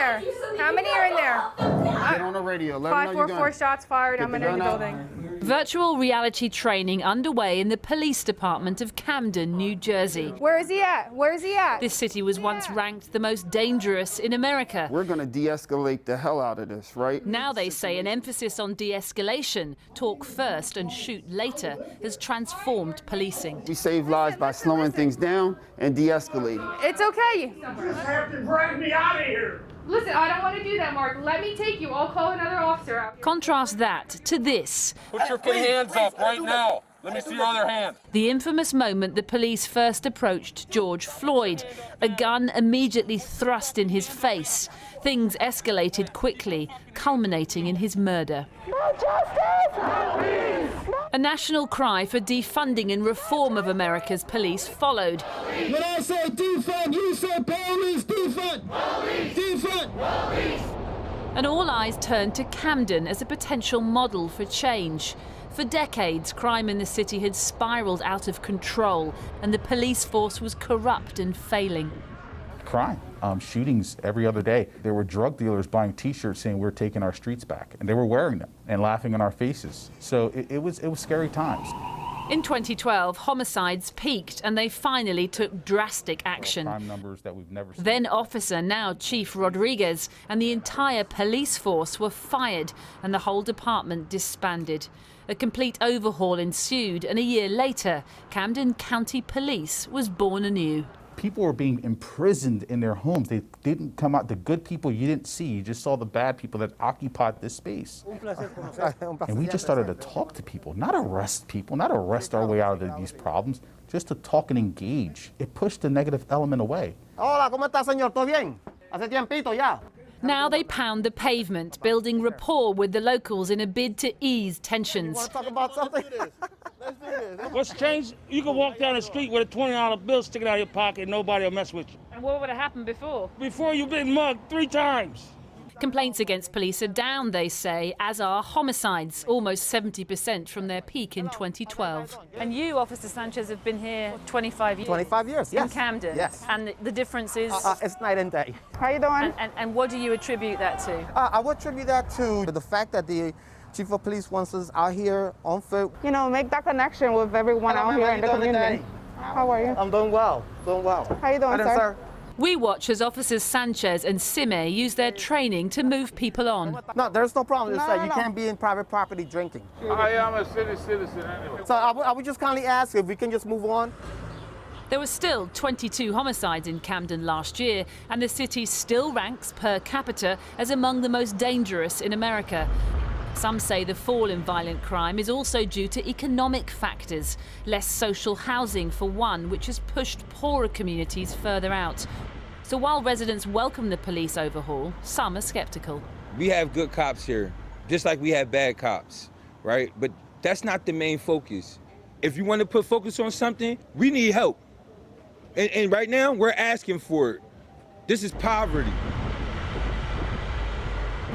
there? How many are in there? Get on the radio. Let 544 shots fired. I'm in the building. Virtual reality training underway in the police department of Camden, New Jersey. Where is he at? Where is he at? This city was once ranked the most dangerous in America. We're going to de-escalate the hell out of this, right? Now they say an emphasis on de-escalation, talk first and shoot later, has transformed policing. We save lives by slowing things down and de-escalating. It's okay. You just have to drag me out of here. Listen, I don't want to do that, Mark. Let me take you. I'll call another officer out. Contrast that to this. Put your hands up right now. Let me see your other hand. The infamous moment the police first approached George Floyd. A gun immediately thrust in his face. Things escalated quickly, culminating in his murder. No justice! No peace! A national cry for defunding and reform of America's police followed. When I say defund, you say police, defund! Police! Defund! Police! And all eyes turned to Camden as a potential model for change. For decades, crime in the city had spiraled out of control, and the police force was corrupt and failing. Crime, shootings every other day. There were drug dealers buying T-shirts saying we're taking our streets back, and they were wearing them and laughing in our faces. So it was scary times. In 2012, homicides peaked, and they finally took drastic action. Crime numbers that we've never seen. Then Officer, now Chief Rodriguez, and the entire police force were fired, and the whole department disbanded. A complete overhaul ensued, and a year later, Camden County Police was born anew. People were being imprisoned in their homes. They didn't come out. The good people you didn't see. You just saw the bad people that occupied this space. And we just started to talk to people, not arrest people, not arrest our way out of these problems, just to talk and engage. It pushed the negative element away. Hola, ¿cómo está, señor? ¿Todo bien? Hace tiempito ya. Now they pound the pavement, building rapport with the locals in a bid to ease tensions. Want to talk about something? Let's do this. What's changed? You can walk down the street with a $20 bill sticking out of your pocket and nobody will mess with you. And what would have happened before? Before you've been mugged 3 times. Complaints against police are down, they say, as are homicides, almost 70% from their peak in 2012. And you, Officer Sanchez, have been here 25 years. 25 years, yes. In Camden? Yes. And the difference is? It's night and day. How you doing? And what do you attribute that to? I would attribute that to the fact that the Chief of Police wants us out here on foot. You know, make that connection with everyone out here in the community. How are you? I'm doing well, doing well. How you doing, sir? We watch as Officers Sanchez and Sime use their training to move people on. No, there's no problem. You can't be in private property drinking. I am a citizen anyway. So I would just kindly ask if we can just move on. There were still 22 homicides in Camden last year, and the city still ranks per capita as among the most dangerous in America. Some say the fall in violent crime is also due to economic factors. Less social housing, for one, which has pushed poorer communities further out. So while residents welcome the police overhaul, some are skeptical. We have good cops here, just like we have bad cops, right? But that's not the main focus. If you want to put focus on something, we need help. And right now, we're asking for it. This is poverty.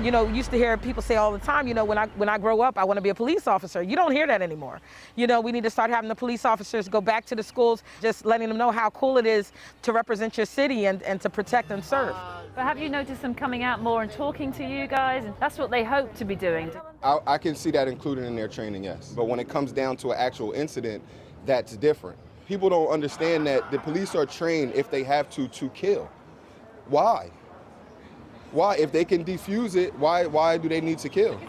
You know, used to hear people say all the time, you know, when I grow up, I want to be a police officer. You don't hear that anymore. You know, we need to start having the police officers go back to the schools, just letting them know how cool it is to represent your city and to protect and serve. But have you noticed them coming out more and talking to you guys? And that's what they hope to be doing. I can see that included in their training, yes. But when it comes down to an actual incident, that's different. People don't understand that the police are trained, if they have to kill. Why? Why? If they can defuse it, why do they need to kill?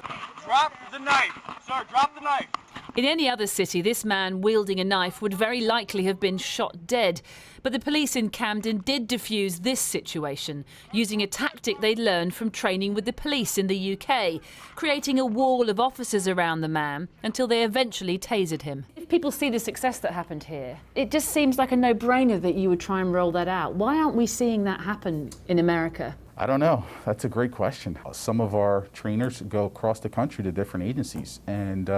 Drop the knife. Sir, drop the knife. In any other city, this man wielding a knife would very likely have been shot dead. But the police in Camden did defuse this situation, using a tactic they'd learned from training with the police in the UK, creating a wall of officers around the man until they eventually tasered him. If people see the success that happened here, it just seems like a no-brainer that you would try and roll that out. Why aren't we seeing that happen in America? I don't know. That's a great question. Some of our trainers go across the country to different agencies, and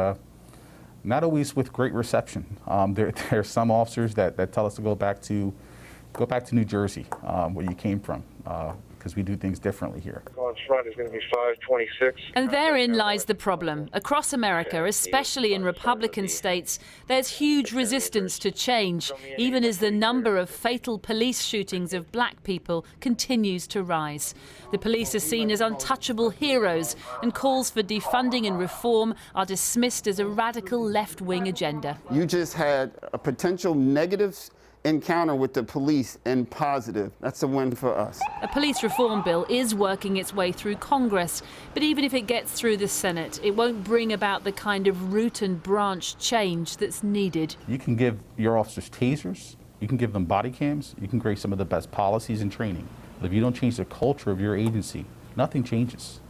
not always with great reception. There are some officers that tell us to go back to New Jersey, where you came from. because we do things differently here. On front is going to be 526. And therein lies the problem. Across America, especially in Republican states, there's huge resistance to change, even as the number of fatal police shootings of black people continues to rise. The police are seen as untouchable heroes, and calls for defunding and reform are dismissed as a radical left-wing agenda. You just had a potential negative encounter with the police and positive. That's a win for us. A police reform bill is working its way through Congress, but even if it gets through the Senate, it won't bring about the kind of root and branch change that's needed. You can give your officers tasers, you can give them body cams, you can create some of the best policies and training. But if you don't change the culture of your agency, nothing changes.